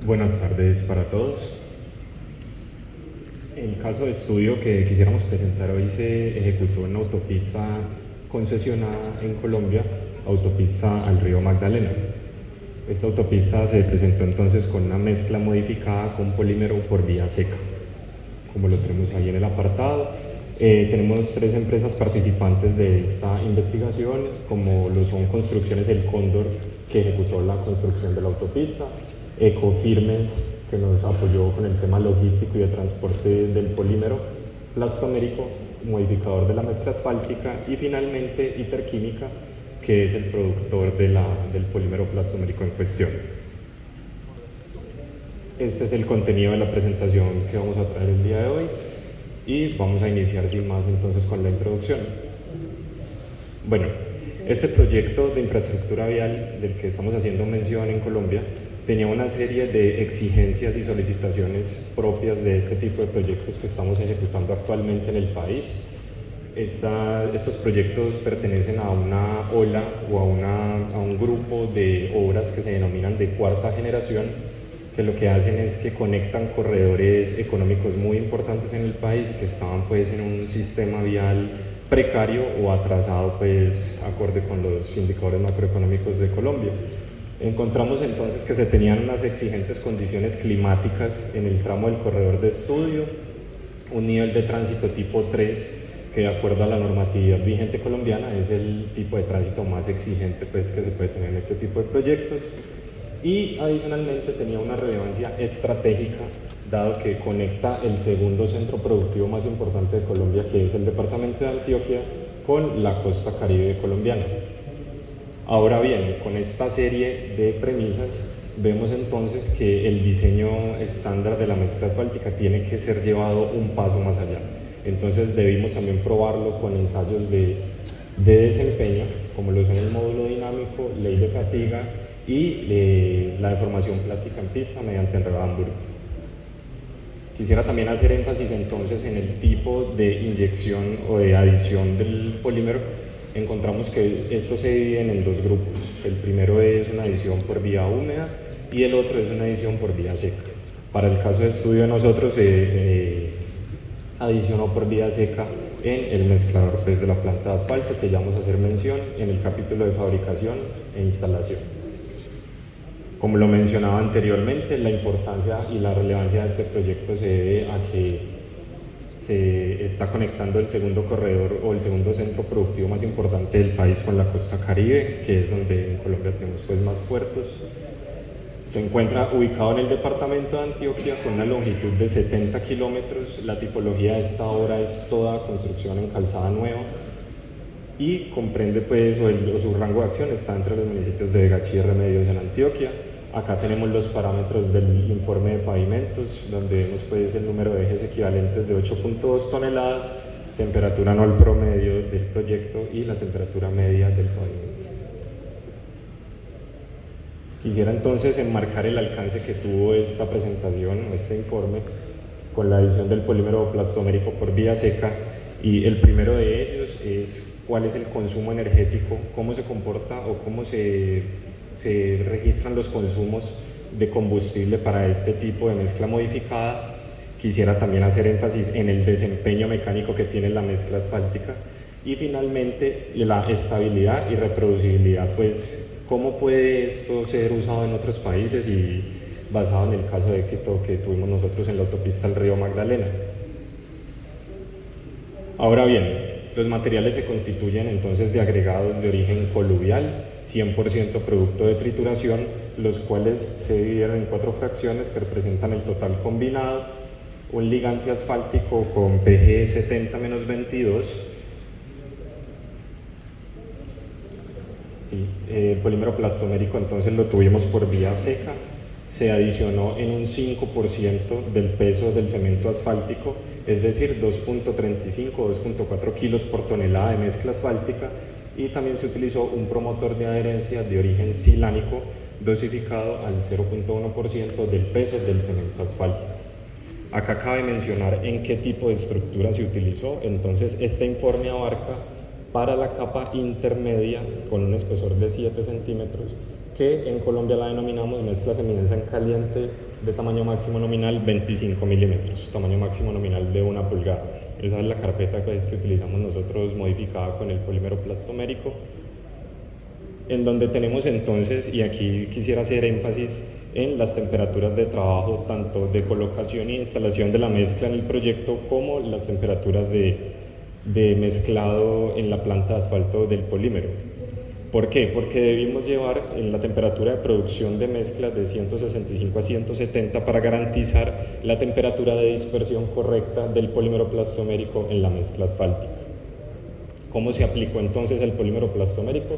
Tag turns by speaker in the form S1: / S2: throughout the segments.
S1: Buenas tardes para todos. El caso de estudio que quisiéramos presentar hoy se ejecutó en una autopista concesionada en Colombia, autopista al río Magdalena. Esta autopista se presentó entonces con una mezcla modificada con polímero por vía seca, como lo tenemos ahí en el apartado. Tenemos 3 empresas participantes de esta investigación, como lo son Construcciones El Cóndor, que ejecutó la construcción de la autopista, Ecofirmes, que nos apoyó con el tema logístico y de transporte del polímero, Plastomérico, modificador de la mezcla asfáltica, y finalmente Iterquímica, que es el productor del polímero plastomérico en cuestión. Este es el contenido de la presentación que vamos a traer el día de hoy y vamos a iniciar sin más entonces con la introducción. Bueno, este proyecto de infraestructura vial del que estamos haciendo mención en Colombia tenía una serie de exigencias y solicitaciones propias de este tipo de proyectos que estamos ejecutando actualmente en el país. Estos proyectos pertenecen a una ola o a un grupo de obras que se denominan de cuarta generación, que lo que hacen es que conectan corredores económicos muy importantes en el país y que estaban pues en un sistema vial precario o atrasado pues acorde con los indicadores macroeconómicos de Colombia. Encontramos entonces que se tenían unas exigentes condiciones climáticas en el tramo del corredor de estudio, un nivel de tránsito tipo 3, que de acuerdo a la normatividad vigente colombiana es el tipo de tránsito más exigente pues, que se puede tener en este tipo de proyectos, y adicionalmente tenía una relevancia estratégica, dado que conecta el segundo centro productivo más importante de Colombia, que es el departamento de Antioquia, con la costa caribe colombiana. Ahora bien, con esta serie de premisas, vemos entonces que el diseño estándar de la mezcla asfáltica tiene que ser llevado un paso más allá. Entonces debimos también probarlo con ensayos de desempeño, como lo son el módulo dinámico, ley de fatiga y la deformación plástica en pista mediante enredadura. Quisiera también hacer énfasis entonces en el tipo de inyección o de adición del polímero. Encontramos que estos se dividen en 2 grupos. El primero es una adición por vía húmeda y el otro es una adición por vía seca. Para el caso de estudio de nosotros se adicionó por vía seca en el mezclador pues, de la planta de asfalto, que ya vamos a hacer mención en el capítulo de fabricación e instalación. Como lo mencionaba anteriormente, la importancia y la relevancia de este proyecto se debe a que se está conectando el segundo corredor o el segundo centro productivo más importante del país con la costa caribe, que es donde en Colombia tenemos pues más puertos. Se encuentra ubicado en el departamento de Antioquia con una longitud de 70 kilómetros. La tipología de esta obra es toda construcción en calzada nueva y comprende pues, o su rango de acción está entre los municipios de Gachí y Remedios en Antioquia. Acá tenemos los parámetros del informe de pavimentos, donde vemos pues, el número de ejes equivalentes de 8.2 toneladas, temperatura anual promedio del proyecto y la temperatura media del pavimento. Quisiera entonces enmarcar el alcance que tuvo esta presentación, este informe, con la adición del polímero plastomérico por vía seca, y el primero de ellos es cuál es el consumo energético, cómo se comporta o cómo se registran los consumos de combustible para este tipo de mezcla modificada. Quisiera también hacer énfasis en el desempeño mecánico que tiene la mezcla asfáltica y finalmente la estabilidad y reproducibilidad, pues cómo puede esto ser usado en otros países y basado en el caso de éxito que tuvimos nosotros en la autopista al río Magdalena. Ahora bien, los materiales se constituyen entonces de agregados de origen coluvial, 100% producto de trituración, los cuales se dividieron en 4 fracciones que representan el total combinado: un ligante asfáltico con PG 70-22, el polímero plastomérico entonces lo tuvimos por vía seca, se adicionó en un 5% del peso del cemento asfáltico, es decir, 2.35 o 2.4 kilos por tonelada de mezcla asfáltica, y también se utilizó un promotor de adherencia de origen silánico dosificado al 0.1% del peso del cemento asfáltico. Acá cabe mencionar en qué tipo de estructura se utilizó. Entonces este informe abarca para la capa intermedia con un espesor de 7 centímetros que en Colombia la denominamos mezcla semidensa en caliente de tamaño máximo nominal 25 milímetros, tamaño máximo nominal de 1 pulgada. Esa es la carpeta que utilizamos nosotros modificada con el polímero plastomérico, en donde tenemos entonces, y aquí quisiera hacer énfasis en las temperaturas de trabajo, tanto de colocación e instalación de la mezcla en el proyecto, como las temperaturas de mezclado en la planta de asfalto del polímero. ¿Por qué? Porque debimos llevar en la temperatura de producción de mezclas de 165 a 170 para garantizar la temperatura de dispersión correcta del polímero plastomérico en la mezcla asfáltica. ¿Cómo se aplicó entonces el polímero plastomérico?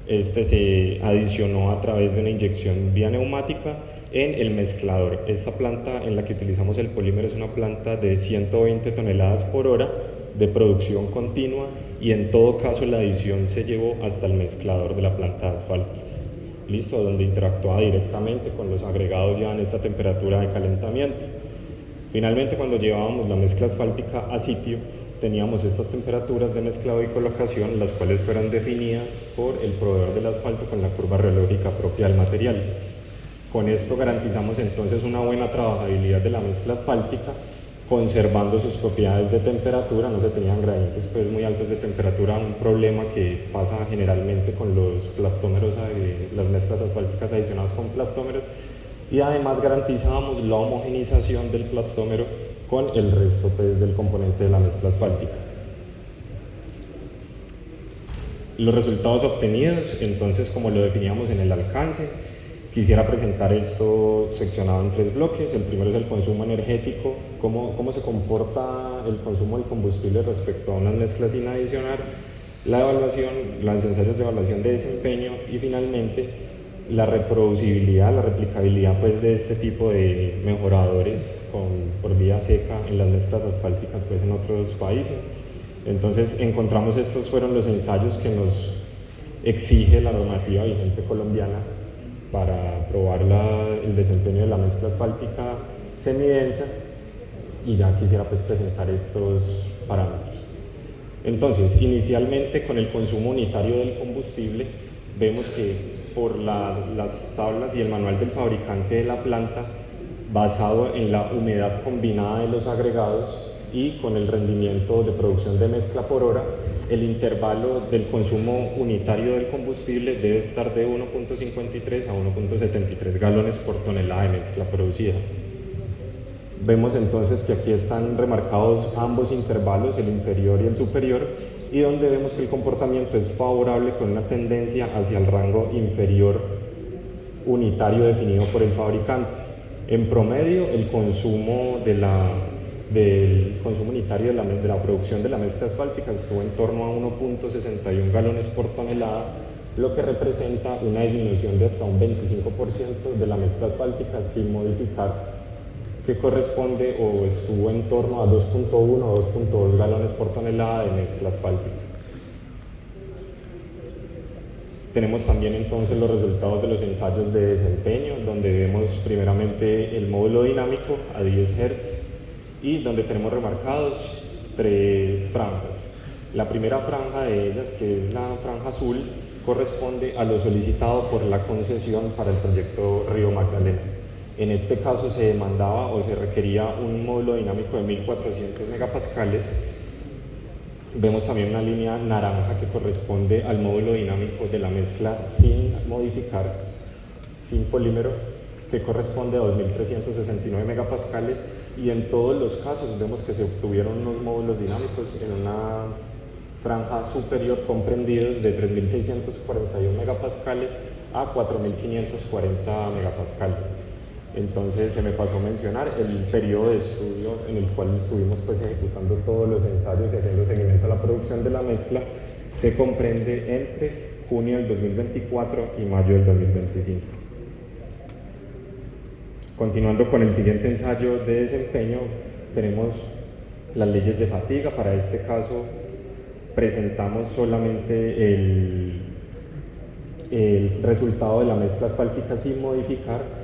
S1: Este se adicionó a través de una inyección vía neumática en el mezclador. Esta planta en la que utilizamos el polímero es una planta de 120 toneladas por hora de producción continua, y en todo caso la adición se llevó hasta el mezclador de la planta de asfalto. Listo, donde interactuaba directamente con los agregados ya en esta temperatura de calentamiento. Finalmente, cuando llevábamos la mezcla asfáltica a sitio, teníamos estas temperaturas de mezclado y colocación, las cuales fueron definidas por el proveedor del asfalto con la curva reológica propia del material. Con esto garantizamos entonces una buena trabajabilidad de la mezcla asfáltica, conservando sus propiedades de temperatura. No se tenían gradientes pues muy altos de temperatura, un problema que pasa generalmente con los plastómeros, las mezclas asfálticas adicionadas con plastómeros, y además garantizábamos la homogenización del plastómero con el resto pues, del componente de la mezcla asfáltica. Los resultados obtenidos, entonces, como lo definíamos en el alcance, quisiera presentar esto seccionado en 3 bloques. El primero es el consumo energético, cómo se comporta el consumo del combustible respecto a unas mezclas sin adicionar, la evaluación, los ensayos de evaluación de desempeño, y finalmente la reproducibilidad, la replicabilidad pues, de este tipo de mejoradores por vía seca en las mezclas asfálticas pues, en otros países. Entonces encontramos estos fueron los ensayos que nos exige la normativa vigente colombiana para probar el desempeño de la mezcla asfáltica semidensa, y ya quisiera pues presentar estos parámetros. Entonces, inicialmente con el consumo unitario del combustible, vemos que por las tablas y el manual del fabricante de la planta, basado en la humedad combinada de los agregados y con el rendimiento de producción de mezcla por hora, el intervalo del consumo unitario del combustible debe estar de 1.53 a 1.73 galones por tonelada de mezcla producida. Vemos entonces que aquí están remarcados ambos intervalos, el inferior y el superior, y donde vemos que el comportamiento es favorable con una tendencia hacia el rango inferior unitario definido por el fabricante. En promedio, el consumo del consumo unitario de la producción de la mezcla asfáltica estuvo en torno a 1.61 galones por tonelada, lo que representa una disminución de hasta un 25% de la mezcla asfáltica sin modificar, que corresponde o estuvo en torno a 2.1 o 2.2 galones por tonelada de mezcla asfáltica. Tenemos también entonces los resultados de los ensayos de desempeño, donde vemos primeramente el módulo dinámico a 10 Hz, y donde tenemos remarcados 3 franjas. La primera franja de ellas, que es la franja azul, corresponde a lo solicitado por la concesión para el proyecto Río Magdalena. En este caso se demandaba o se requería un módulo dinámico de 1400 megapascales. Vemos también una línea naranja que corresponde al módulo dinámico de la mezcla sin modificar, sin polímero, que corresponde a 2369 megapascales, y en todos los casos vemos que se obtuvieron unos módulos dinámicos en una franja superior comprendidos de 3641 megapascales a 4540 megapascales. Entonces se me pasó a mencionar el periodo de estudio en el cual estuvimos pues ejecutando todos los ensayos y haciendo seguimiento a la producción de la mezcla. Se comprende entre junio del 2024 y mayo del 2025. Continuando con el siguiente ensayo de desempeño, tenemos las leyes de fatiga. Para este caso presentamos solamente el resultado de la mezcla asfáltica sin modificar,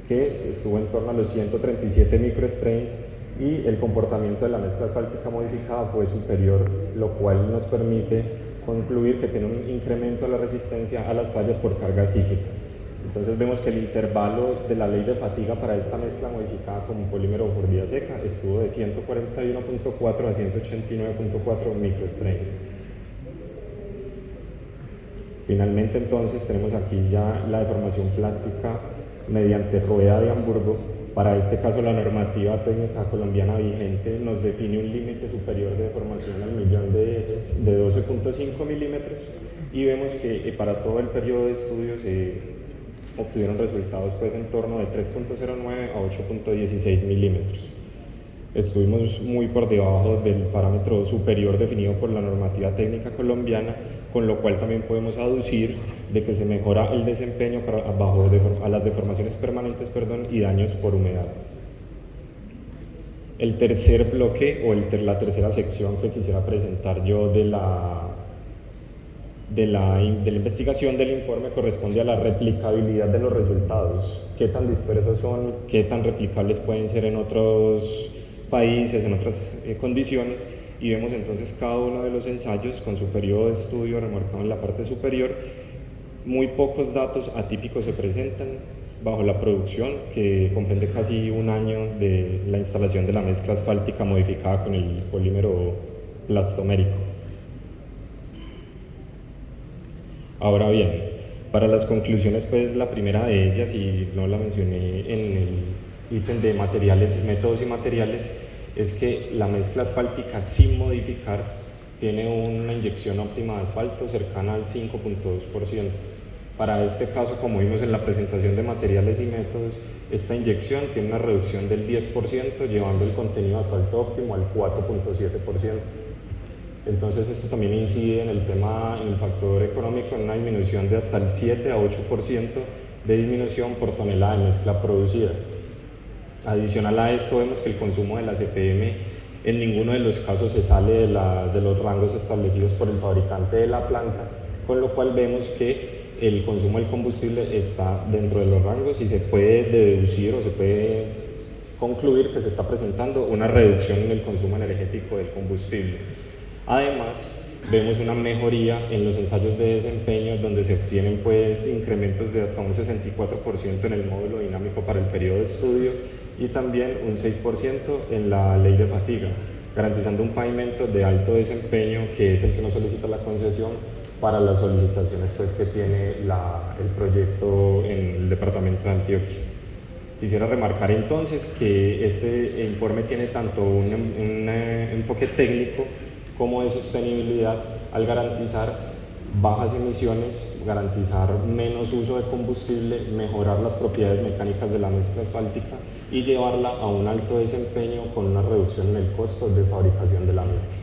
S1: que estuvo en torno a los 137 microstrains, y el comportamiento de la mezcla asfáltica modificada fue superior, lo cual nos permite concluir que tiene un incremento de la resistencia a las fallas por cargas psíquicas. Entonces vemos que el intervalo de la ley de fatiga para esta mezcla modificada con polímero por vía seca estuvo de 141.4 a 189.4 microstrains. Finalmente entonces tenemos aquí ya la deformación plástica mediante rueda de Hamburgo. Para este caso la normativa técnica colombiana vigente nos define un límite superior de deformación al millón de ejes de 12.5 milímetros y vemos que para todo el periodo de estudio se obtuvieron resultados pues en torno de 3.09 a 8.16 milímetros. Estuvimos muy por debajo del parámetro superior definido por la normativa técnica colombiana, con lo cual también podemos aducir de que se mejora el desempeño a las deformaciones permanentes y daños por humedad. El tercer bloque o la tercera sección que quisiera presentar yo de la investigación del informe corresponde a la replicabilidad de los resultados. Qué tan dispersos son, qué tan replicables pueden ser en otros países, en otras condiciones, y vemos entonces cada uno de los ensayos con su periodo de estudio remarcado en la parte superior. Muy pocos datos atípicos se presentan bajo la producción, que comprende casi un año de la instalación de la mezcla asfáltica modificada con el polímero plastomérico. Ahora bien, para las conclusiones, pues la primera de ellas, y no la mencioné en el ítem de materiales, métodos y materiales, es que la mezcla asfáltica sin modificar tiene una inyección óptima de asfalto cercana al 5.2%. Para este caso, como vimos en la presentación de materiales y métodos, esta inyección tiene una reducción del 10%, llevando el contenido de asfalto óptimo al 4.7%. Entonces esto también incide en el factor económico, en una disminución de hasta el 7 a 8% de disminución por tonelada de mezcla producida. Adicional a esto, vemos que el consumo de la CPM en ninguno de los casos se sale de los rangos establecidos por el fabricante de la planta, con lo cual vemos que el consumo del combustible está dentro de los rangos y se puede deducir o se puede concluir que se está presentando una reducción en el consumo energético del combustible. Además, vemos una mejoría en los ensayos de desempeño donde se obtienen pues incrementos de hasta un 64% en el módulo dinámico para el periodo de estudio y también un 6% en la ley de fatiga, garantizando un pavimento de alto desempeño que es el que nos solicita la concesión para las solicitaciones pues, que tiene el proyecto en el departamento de Antioquia. Quisiera remarcar entonces que este informe tiene tanto un enfoque técnico como de sostenibilidad al garantizar bajas emisiones, garantizar menos uso de combustible, mejorar las propiedades mecánicas de la mezcla asfáltica y llevarla a un alto desempeño con una reducción en el costo de fabricación de la mezcla.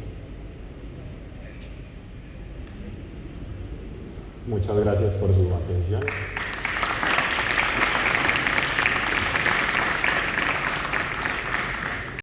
S1: Muchas gracias por su atención.